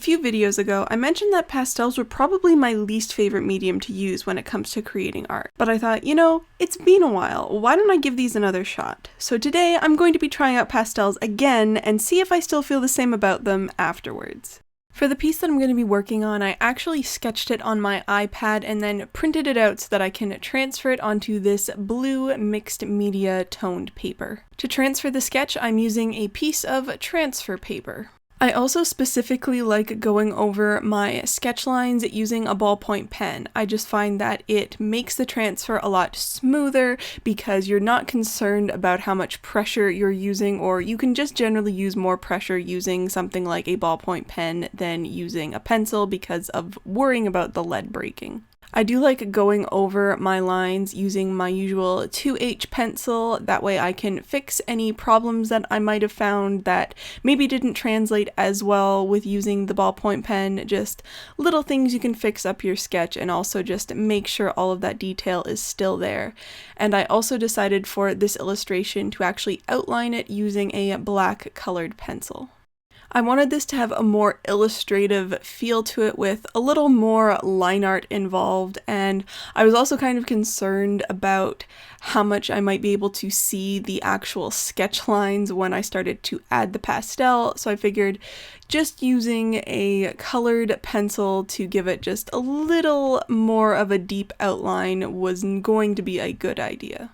few videos ago, I mentioned that pastels were probably my least favorite medium to use when it comes to creating art. But I thought, you know, it's been a while, why don't I give these another shot? So today I'm going to be trying out pastels again and see if I still feel the same about them afterwards. For the piece that I'm going to be working on, I actually sketched it on my iPad and then printed it out so that I can transfer it onto this blue mixed media toned paper. To transfer the sketch, I'm using a piece of transfer paper. I also specifically like going over my sketch lines using a ballpoint pen. I just find that it makes the transfer a lot smoother because you're not concerned about how much pressure you're using, or you can just generally use more pressure using something like a ballpoint pen than using a pencil because of worrying about the lead breaking. I do like going over my lines using my usual 2H pencil. That way I can fix any problems that I might have found that maybe didn't translate as well with using the ballpoint pen. Just little things you can fix up your sketch and also just make sure all of that detail is still there. And I also decided for this illustration to actually outline it using a black colored pencil. I wanted this to have a more illustrative feel to it with a little more line art involved, and I was also kind of concerned about how much I might be able to see the actual sketch lines when I started to add the pastel, so I figured just using a colored pencil to give it just a little more of a deep outline was going to be a good idea.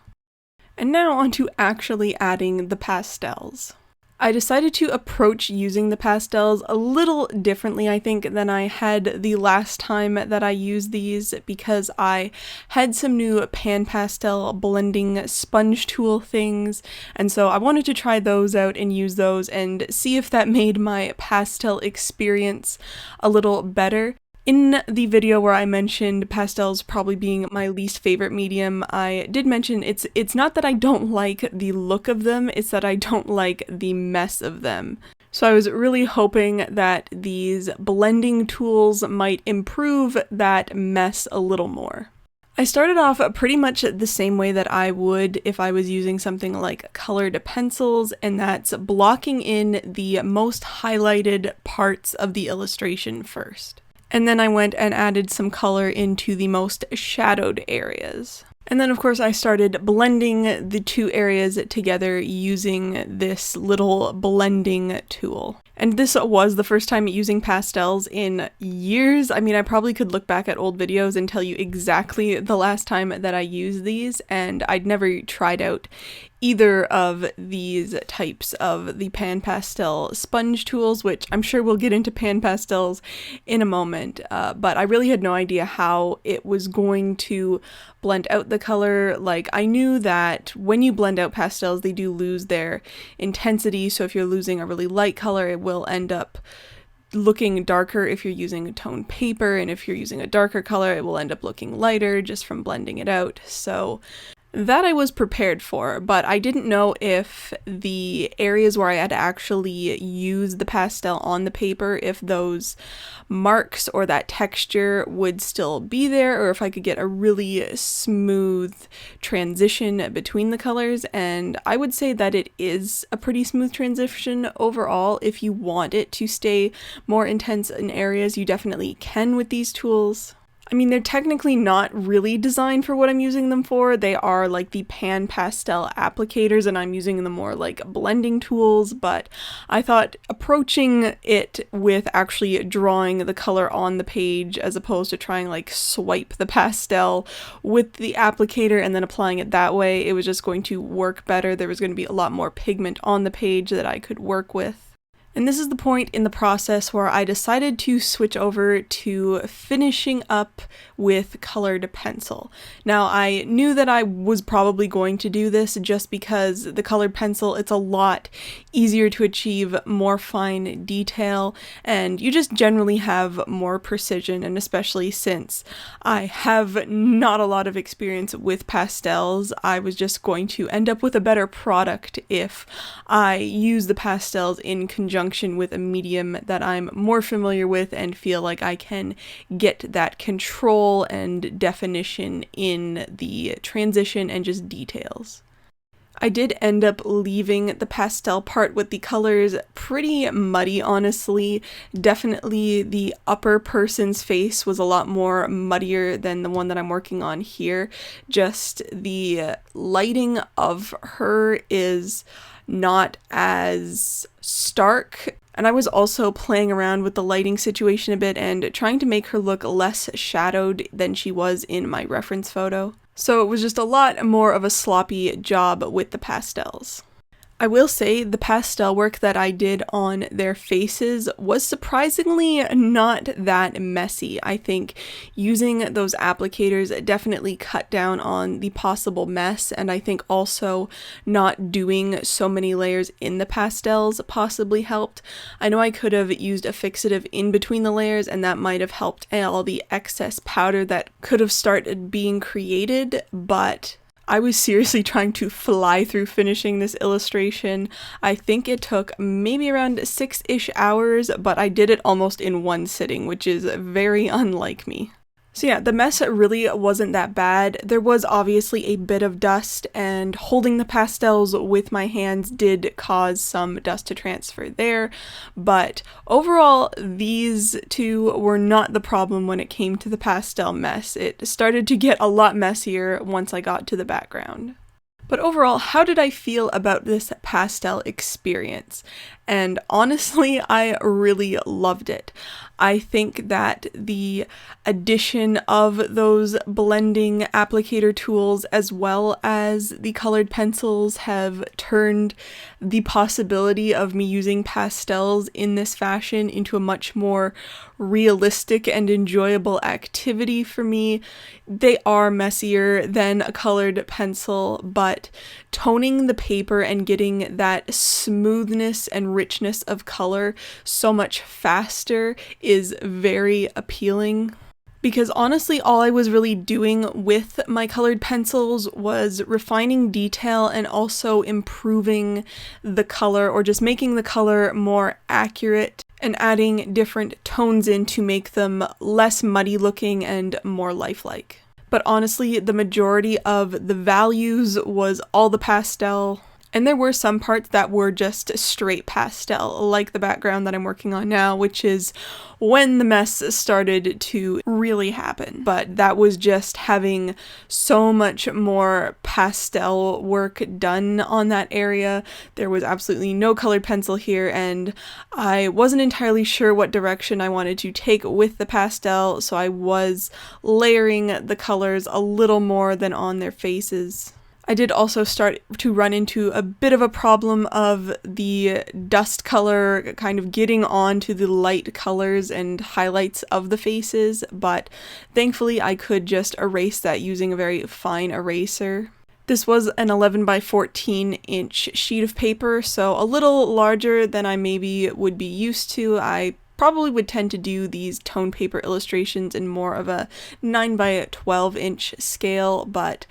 And now on to actually adding the pastels. I decided to approach using the pastels a little differently, I think, than I had the last time that I used these, because I had some new pan pastel blending sponge tool things, and so I wanted to try those out and use those and see if that made my pastel experience a little better. In the video where I mentioned pastels probably being my least favorite medium, I did mention it's not that I don't like the look of them, it's that I don't like the mess of them. So I was really hoping that these blending tools might improve that mess a little more. I started off pretty much the same way that I would if I was using something like colored pencils, and that's blocking in the most highlighted parts of the illustration first. And then I went and added some color into the most shadowed areas. And then of course I started blending the two areas together using this little blending tool. And this was the first time using pastels in years. I mean, I probably could look back at old videos and tell you exactly the last time that I used these, and I'd never tried out either of these types of the pan pastel sponge tools, which I'm sure we'll get into pan pastels in a moment, but I really had no idea how it was going to blend out the color. Like, I knew that when you blend out pastels, they do lose their intensity, so if you're losing a really light color, it will end up looking darker if you're using a toned paper, and if you're using a darker color, it will end up looking lighter just from blending it out. So that I was prepared for, but I didn't know if the areas where I had to actually use the pastel on the paper, if those marks or that texture would still be there, or if I could get a really smooth transition between the colors. And I would say that it is a pretty smooth transition overall. If you want it to stay more intense in areas, you definitely can with these tools. I mean, they're technically not really designed for what I'm using them for. They are like the pan pastel applicators, and I'm using them more like blending tools, but I thought approaching it with actually drawing the color on the page as opposed to trying like swipe the pastel with the applicator and then applying it that way, it was just going to work better. There was going to be a lot more pigment on the page that I could work with. And this is the point in the process where I decided to switch over to finishing up with colored pencil. Now, I knew that I was probably going to do this just because the colored pencil, it's a lot easier to achieve more fine detail, and you just generally have more precision, and especially since I have not a lot of experience with pastels, I was just going to end up with a better product if I use the pastels in conjunction with a medium that I'm more familiar with and feel like I can get that control and definition in the transition and just details. I did end up leaving the pastel part with the colors pretty muddy, honestly. Definitely the upper person's face was a lot more muddier than the one that I'm working on here. Just the lighting of her is not as stark. And I was also playing around with the lighting situation a bit and trying to make her look less shadowed than she was in my reference photo. So it was just a lot more of a sloppy job with the pastels. I will say the pastel work that I did on their faces was surprisingly not that messy. I think using those applicators definitely cut down on the possible mess, and I think also not doing so many layers in the pastels possibly helped. I know I could have used a fixative in between the layers, and that might have helped all the excess powder that could have started being created, but I was seriously trying to fly through finishing this illustration. I think it took maybe around 6-ish hours, but I did it almost in one sitting, which is very unlike me. So yeah, the mess really wasn't that bad. There was obviously a bit of dust, and holding the pastels with my hands did cause some dust to transfer there, but overall, these two were not the problem when it came to the pastel mess. It started to get a lot messier once I got to the background. But overall, how did I feel about this pastel experience? And honestly, I really loved it. I think that the addition of those blending applicator tools as well as the colored pencils have turned the possibility of me using pastels in this fashion into a much more realistic and enjoyable activity for me. They are messier than a colored pencil, but toning the paper and getting that smoothness and richness of color so much faster is very appealing. Because honestly, all I was really doing with my colored pencils was refining detail and also improving the color, or just making the color more accurate and adding different tones in to make them less muddy looking and more lifelike. But honestly, the majority of the values was all the pastel. And there were some parts that were just straight pastel, like the background that I'm working on now, which is when the mess started to really happen. But that was just having so much more pastel work done on that area. There was absolutely no colored pencil here, and I wasn't entirely sure what direction I wanted to take with the pastel, so I was layering the colors a little more than on their faces. I did also start to run into a bit of a problem of the dust color kind of getting onto the light colors and highlights of the faces, but thankfully I could just erase that using a very fine eraser. This was an 11 by 14 inch sheet of paper, so a little larger than I maybe would be used to. I probably would tend to do these tone paper illustrations in more of a 9 by 12 inch scale, but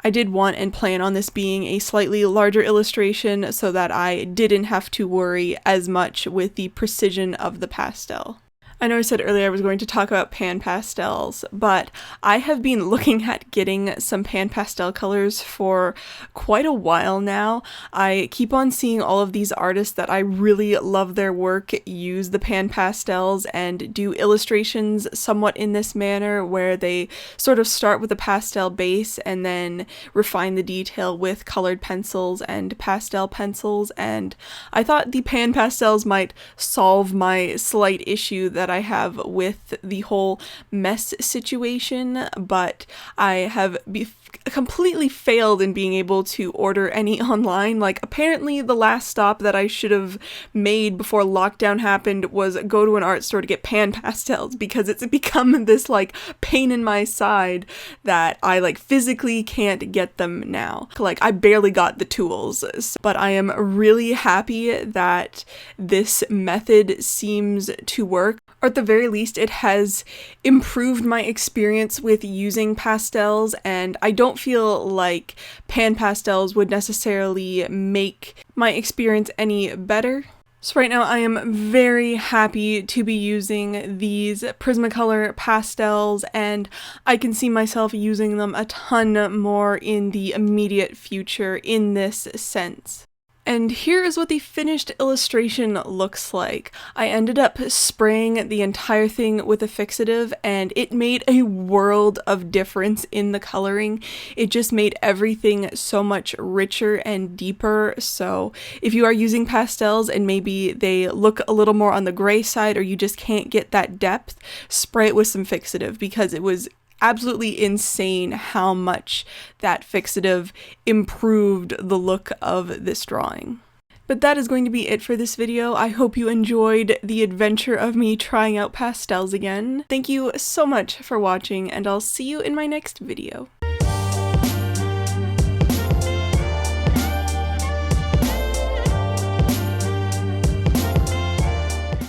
I did want and plan on this being a slightly larger illustration so that I didn't have to worry as much with the precision of the pastel. I know I said earlier I was going to talk about pan pastels, but I have been looking at getting some pan pastel colors for quite a while now. I keep on seeing all of these artists that I really love their work use the pan pastels and do illustrations somewhat in this manner, where they sort of start with a pastel base and then refine the detail with colored pencils and pastel pencils, and I thought the pan pastels might solve my slight issue that I have with the whole mess situation, but I have completely failed in being able to order any online. Like, apparently the last stop that I should have made before lockdown happened was go to an art store to get pan pastels, because it's become this like pain in my side that I like physically can't get them now. Like, I barely got the tools, but I am really happy that this method seems to work. Or at the very least, it has improved my experience with using pastels, and I don't feel like pan pastels would necessarily make my experience any better. So right now I am very happy to be using these Prismacolor pastels, and I can see myself using them a ton more in the immediate future in this sense. And here is what the finished illustration looks like. I ended up spraying the entire thing with a fixative, and it made a world of difference in the coloring. It just made everything so much richer and deeper. So if you are using pastels and maybe they look a little more on the gray side, or you just can't get that depth, spray it with some fixative, because it was absolutely insane how much that fixative improved the look of this drawing. But that is going to be it for this video. I hope you enjoyed the adventure of me trying out pastels again. Thank you so much for watching, and I'll see you in my next video.